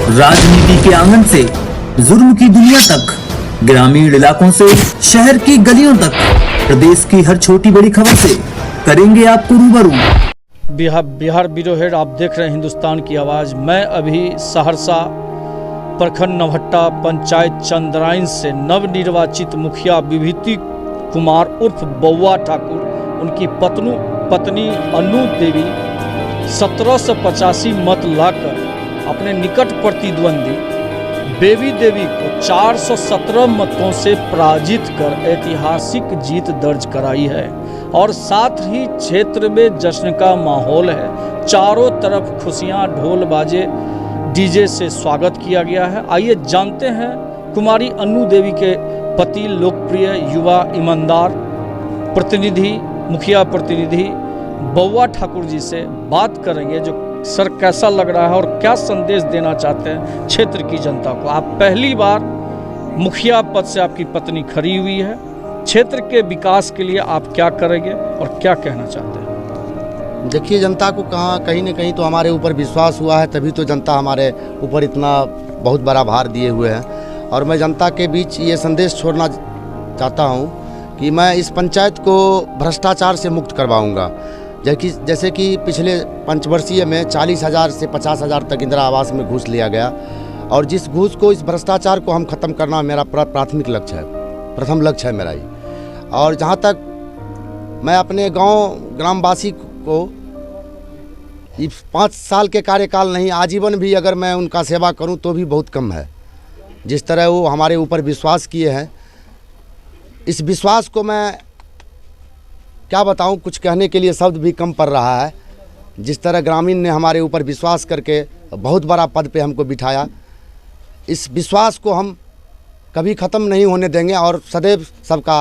राजनीति के आंगन से जुर्म की दुनिया तक, ग्रामीण इलाकों से शहर की गलियों तक, प्रदेश की हर छोटी बड़ी खबर से करेंगे आपको रूबरू। बिहार ब्यूरो हेड, आप देख रहे हैं हिंदुस्तान की आवाज़। मैं अभी सहरसा प्रखंड नवहट्टा पंचायत चंद्राइन से नवनिर्वाचित मुखिया विभूति कुमार उर्फ बउआ ठाकुर, उनकी पत्नी अनु देवी 1785 मत लाकर अपने निकट प्रतिद्वंदी बेबी देवी को 417 मतों से पराजित कर ऐतिहासिक जीत दर्ज कराई है। और साथ ही क्षेत्र में जश्न का माहौल है। चारों तरफ खुशियां, ढोल बाजे, डीजे से स्वागत किया गया है। आइए जानते हैं कुमारी अनु देवी के पति, लोकप्रिय युवा ईमानदार प्रतिनिधि, मुखिया प्रतिनिधि बउआ ठाकुर जी से बात करेंगे। जो सर, कैसा लग रहा है और क्या संदेश देना चाहते हैं क्षेत्र की जनता को? आप पहली बार मुखिया पद से आपकी पत्नी खड़ी हुई है। क्षेत्र के विकास के लिए आप क्या करेंगे और क्या कहना चाहते हैं? देखिए, जनता को कहीं न कहीं तो हमारे ऊपर विश्वास हुआ है, तभी तो जनता हमारे ऊपर इतना बहुत बड़ा भार दिए हुए हैं। और मैं जनता के बीच ये संदेश छोड़ना चाहता हूँ कि मैं इस पंचायत को भ्रष्टाचार से मुक्त करवाऊँगा। जैसे कि पिछले पंचवर्षीय में 40,000 से 50,000 तक इंदिरा आवास में घूस लिया गया, और जिस घूस को, इस भ्रष्टाचार को हम ख़त्म करना मेरा प्राथमिक लक्ष्य है, प्रथम लक्ष्य है मेरा ही। और जहाँ तक मैं अपने गांव ग्रामवासी को 5 साल के कार्यकाल नहीं, आजीवन भी अगर मैं उनका सेवा करूं तो भी बहुत कम है। जिस तरह वो हमारे ऊपर विश्वास किए हैं, इस विश्वास को मैं क्या बताऊं, कुछ कहने के लिए शब्द भी कम पड़ रहा है। जिस तरह ग्रामीण ने हमारे ऊपर विश्वास करके बहुत बड़ा पद पे हमको बिठाया, इस विश्वास को हम कभी ख़त्म नहीं होने देंगे और सदैव सबका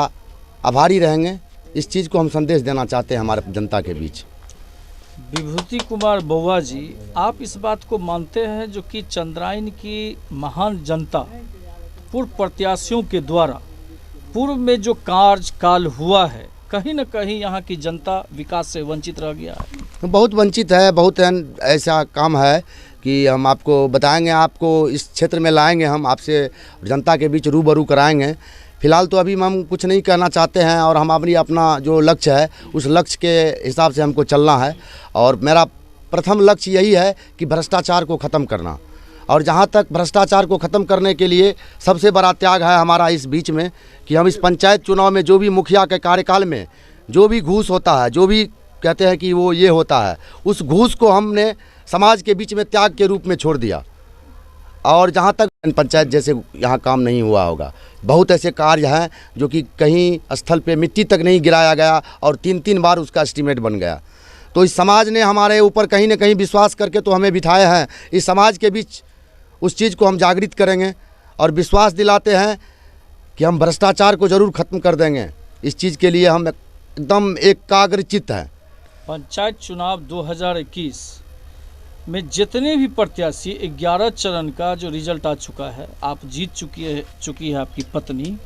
आभारी रहेंगे। इस चीज़ को हम संदेश देना चाहते हैं हमारे जनता के बीच। विभूति कुमार बउआ जी, आप इस बात को मानते हैं जो कि चंद्राइन की महान जनता पूर्व प्रत्याशियों के द्वारा पूर्व में जो कार्यकाल हुआ है, कहीं न कहीं यहाँ की जनता विकास से वंचित रह गया है? बहुत वंचित है। बहुत ऐसा काम है कि हम आपको बताएंगे, आपको इस क्षेत्र में लाएंगे, हम आपसे जनता के बीच रूबरू कराएंगे। फिलहाल तो अभी हम कुछ नहीं कहना चाहते हैं, और हम अपना जो लक्ष्य है उस लक्ष्य के हिसाब से हमको चलना है। और मेरा प्रथम लक्ष्य यही है कि भ्रष्टाचार को ख़त्म करना। और जहाँ तक भ्रष्टाचार को ख़त्म करने के लिए सबसे बड़ा त्याग है हमारा इस बीच में कि हम इस पंचायत चुनाव में जो भी मुखिया के कार्यकाल में जो भी घूस होता है, जो भी कहते हैं कि वो ये होता है, उस घूस को हमने समाज के बीच में त्याग के रूप में छोड़ दिया। और जहाँ तक पंचायत जैसे यहाँ काम नहीं हुआ होगा, बहुत ऐसे कार्य हैं जो कि कहीं स्थल पे मिट्टी तक नहीं गिराया गया और 3-3 बार उसका एस्टीमेट बन गया। तो इस समाज ने हमारे ऊपर कहीं न कहीं विश्वास करके तो हमें बिठाए हैं। इस समाज के बीच उस चीज़ को हम जागृत करेंगे और विश्वास दिलाते हैं कि हम भ्रष्टाचार को ज़रूर ख़त्म कर देंगे। इस चीज़ के लिए हम एकदम एकाग्रचित्त हैं। पंचायत चुनाव 2021 में जितने भी प्रत्याशी, 11 चरण का जो रिजल्ट आ चुका है, आप जीत चुकी है आपकी पत्नी।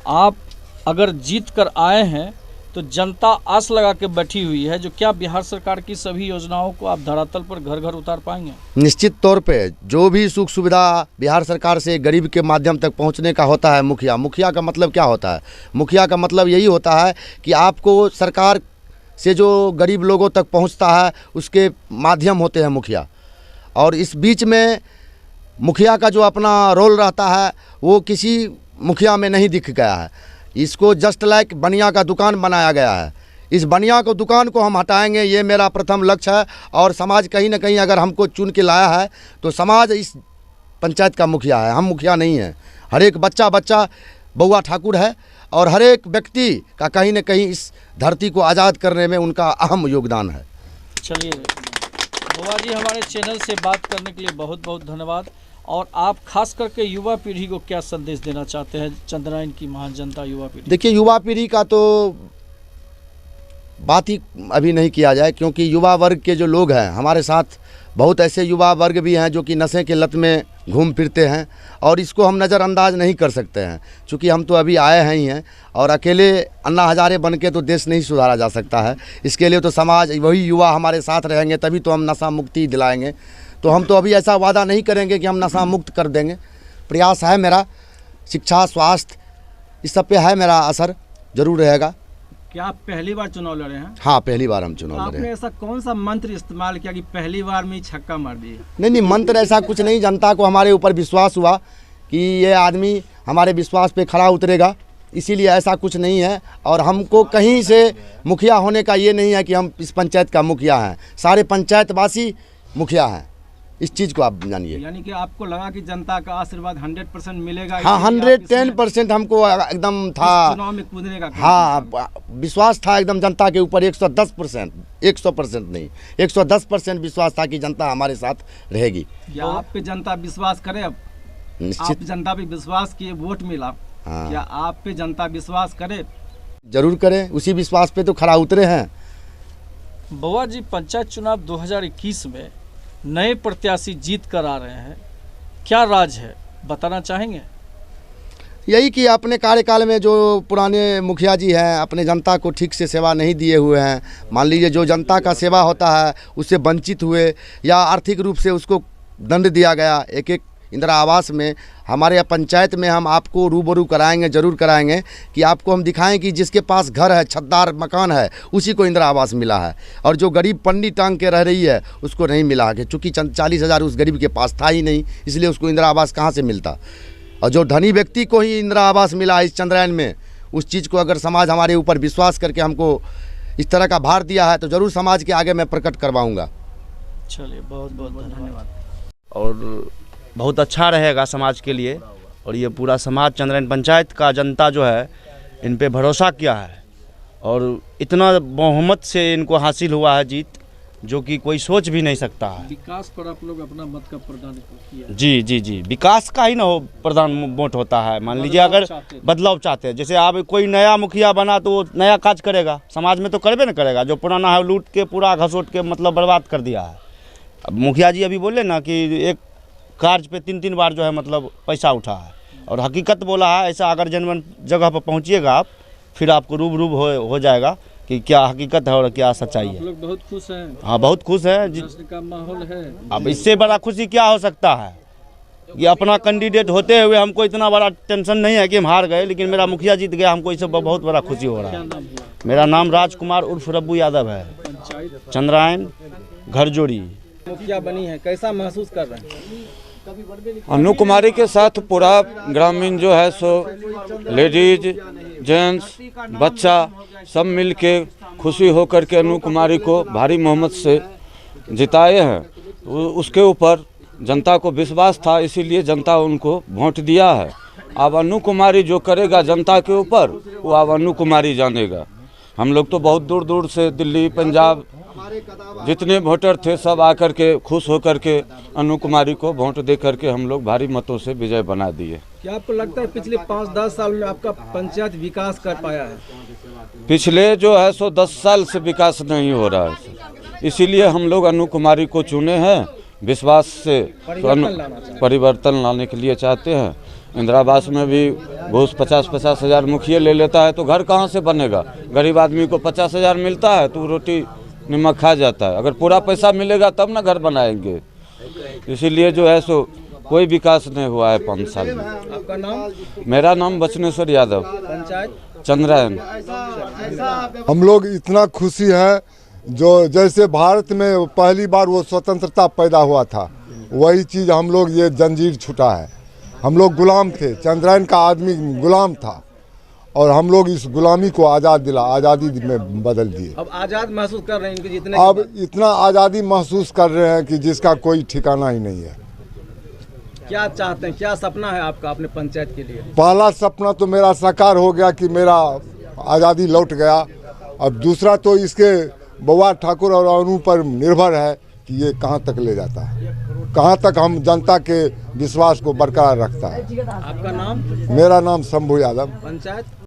आप अगर जीत कर आए हैं तो जनता आस लगा के बैठी हुई है, जो क्या बिहार सरकार की सभी योजनाओं को आप धरातल पर घर घर उतार पाएंगे? निश्चित तौर पे जो भी सुख सुविधा बिहार सरकार से गरीब के माध्यम तक पहुंचने का होता है, मुखिया का मतलब क्या होता है? मुखिया का मतलब यही होता है कि आपको सरकार से जो गरीब लोगों तक पहुंचता है उसके माध्यम होते हैं मुखिया। और इस बीच में मुखिया का जो अपना रोल रहता है वो किसी मुखिया में नहीं दिख गया है। इसको जस्ट लाइक बनिया का दुकान बनाया गया है। इस बनिया को दुकान को हम हटाएंगे, ये मेरा प्रथम लक्ष्य है। और समाज कहीं ना कहीं अगर हमको चुन के लाया है तो समाज इस पंचायत का मुखिया है, हम मुखिया नहीं हैं। हर एक बच्चा बउआ ठाकुर है, और हर एक व्यक्ति का कहीं ना कहीं इस धरती को आज़ाद करने में उनका अहम योगदान है। चलिए बउआ जी, हमारे चैनल से बात करने के लिए बहुत बहुत धन्यवाद। और आप खास करके युवा पीढ़ी को क्या संदेश देना चाहते हैं, चंद्राइन की महान जनता युवा पीढ़ी? देखिए, युवा पीढ़ी का तो बात ही अभी नहीं किया जाए, क्योंकि युवा वर्ग के जो लोग हैं हमारे साथ, बहुत ऐसे युवा वर्ग भी हैं जो कि नशे के लत में घूम फिरते हैं, और इसको हम नज़रअंदाज नहीं कर सकते हैं। चूँकि हम तो अभी आए हैं ही हैं, और अकेले अन्ना हजारे बन के तो देश नहीं सुधारा जा सकता है। इसके लिए तो समाज, वही युवा हमारे साथ रहेंगे, तभी तो हम नशा मुक्ति दिलाएंगे। तो हम तो अभी ऐसा वादा नहीं करेंगे कि हम नशा मुक्त कर देंगे। प्रयास है मेरा, शिक्षा, स्वास्थ्य, इस सब पे है मेरा असर, जरूर रहेगा। क्या आप पहली बार चुनाव लड़े हैं? हाँ, पहली बार हम चुनाव लड़े आपने हैं। ऐसा कौन सा मंत्र इस्तेमाल किया कि पहली बार में ही छक्का मार दिए? नहीं, मंत्र ऐसा कुछ नहीं, जनता को हमारे ऊपर विश्वास हुआ कि ये आदमी हमारे विश्वास पे खरा उतरेगा, इसीलिए ऐसा कुछ नहीं है। और हमको कहीं से मुखिया होने का ये नहीं है कि हम इस पंचायत का मुखिया हैं, सारे पंचायतवासी मुखिया हैं, इस चीज़ को आप जानिए। यानी कि आपको लगा कि जनता का आशीर्वाद 100% मिलेगा? हाँ, 110% हमको एकदम था, चुनाव में कूदने का? हाँ, विश्वास था एकदम जनता के ऊपर, 110%, 100% नहीं, 110% विश्वास था कि जनता हमारे साथ रहेगी। क्या आप पे जनता विश्वास करे? अब निश्चित आप जनता पे विश्वास किए, वोट मिला, हाँ। क्या आप पे जनता विश्वास करे? जरूर करें, उसी विश्वास पे तो खरा उतरे हैं। बउआ जी, पंचायत चुनाव 2021 में नए प्रत्याशी जीत कर आ रहे हैं, क्या राज है, बताना चाहेंगे? यही कि अपने कार्यकाल में जो पुराने मुखिया जी हैं, अपने जनता को ठीक से सेवा नहीं दिए हुए हैं। मान लीजिए जो जनता का सेवा होता है उससे वंचित हुए, या आर्थिक रूप से उसको दंड दिया गया। एक एक इंदिरा आवास में हमारे पंचायत में हम आपको रूबरू कराएंगे, जरूर कराएंगे कि आपको हम दिखाएं कि जिसके पास घर है, छतदार मकान है, उसी को इंदिरा आवास मिला है, और जो गरीब पन्नी टांग के रह रही है उसको नहीं मिला है, चूँकि 40,000 उस गरीब के पास था ही नहीं, इसलिए उसको इंदिरा आवास कहाँ से मिलता। और जो धनी व्यक्ति को ही इंदिरा आवास मिला इस चंद्रयान में, उस चीज़ को अगर समाज हमारे ऊपर विश्वास करके हमको इस तरह का भार दिया है तो ज़रूर समाज के आगे मैं प्रकट करवाऊँगा। चलिए, बहुत बहुत धन्यवाद। और बहुत अच्छा रहेगा समाज के लिए। और ये पूरा समाज, चंद्रयान पंचायत का जनता जो है इन पे भरोसा किया है, और इतना बहुमत से इनको हासिल हुआ है जीत, जो कि कोई सोच भी नहीं सकता है। विकास पर आप लोग अपना मत का प्रदान किया? जी जी जी, विकास का ही ना हो प्रधान वोट होता है। मान लीजिए अगर बदलाव चाहते हैं, जैसे आप कोई नया मुखिया बना तो वो नया काज करेगा, समाज में तो करबे ना करेगा। जो पुराना है लूट के पूरा घसोट के मतलब बर्बाद कर दिया है। अब मुखिया जी अभी बोले ना कि एक कार्य पे 3-3 बार जो है मतलब पैसा उठा है, और हकीकत बोला है। ऐसा अगर जनमन जगह पर पहुंचिएगा आप, फिर आपको रूबरू हो जाएगा कि क्या हकीकत है और क्या सच्चाई है। आप लोग बहुत खुश हैं? हाँ, बहुत खुश हैं। जश्न का माहौल है। अब इससे बड़ा खुशी क्या हो सकता है कि अपना कैंडिडेट होते हुए हमको इतना बड़ा टेंशन नहीं है कि हम हार गए, लेकिन मेरा मुखिया जीत गया, हमको इससे बहुत बड़ा खुशी हो रहा है। मेरा नाम राजकुमार उर्फ रब्बू यादव है, चंद्रयान घरजोड़ी। मुखिया बनी है, कैसा महसूस कर रहे हैं? अनु कुमारी के साथ पूरा ग्रामीण जो है सो लेडीज, जेंट्स, बच्चा सब मिल के खुशी होकर के अनु कुमारी को भारी मोहम्मत से जिताए हैं। उसके ऊपर जनता को विश्वास था, इसीलिए जनता उनको वोट दिया है। अब अनु कुमारी जो करेगा जनता के ऊपर, वो अब अनु कुमारी जानेगा। हम लोग तो बहुत दूर दूर से, दिल्ली, पंजाब, जितने वोटर थे सब आकर के खुश होकर के अनु कुमारी को वोट दे करके हम लोग भारी मतों से विजय बना दिए। क्या आपको लगता है पिछले 5-10 साल में आपका पंचायत विकास कर पाया है? पिछले जो है सो 10 साल से विकास नहीं हो रहा है, इसीलिए हम लोग अनु कुमारी को चुने हैं। विश्वास से परिवर्तन लाने के लिए चाहते हैं। इंदिरा आवास में भी घूस 50-50 हज़ार मुखिया ले लेता है तो घर कहाँ से बनेगा। गरीब आदमी को 50 हज़ार मिलता है तो रोटी नमक खा जाता है। अगर पूरा पैसा मिलेगा तब ना घर बनाएंगे। इसीलिए जो है सो कोई विकास नहीं हुआ है 5 साल में। आपका नाम? मेरा नाम बचनेश्वर यादव, पंचायत चंद्रयान। हम लोग इतना खुशी है, जो जैसे भारत में पहली बार वो स्वतंत्रता पैदा हुआ था, वही चीज़ हम लोग ये जंजीर छूटा है। हम लोग गुलाम थे, चंद्रयान का आदमी गुलाम था, और हम लोग इस गुलामी को आज़ादी में बदल दिए। अब आज़ाद महसूस कर रहे हैं इनके जितने? अब इतना आज़ादी महसूस कर रहे हैं कि जिसका कोई ठिकाना ही नहीं है। क्या चाहते हैं, क्या सपना है आपका अपने पंचायत के लिए? पहला सपना तो मेरा साकार हो गया कि मेरा आज़ादी लौट गया। अब दूसरा तो इसके बउआ ठाकुर और अनु पर निर्भर है कि ये कहाँ तक ले जाता है, कहाँ तक हम जनता के विश्वास को बरकरार रखता है। आपका नाम? मेरा नाम शंभू यादव। पंचायत?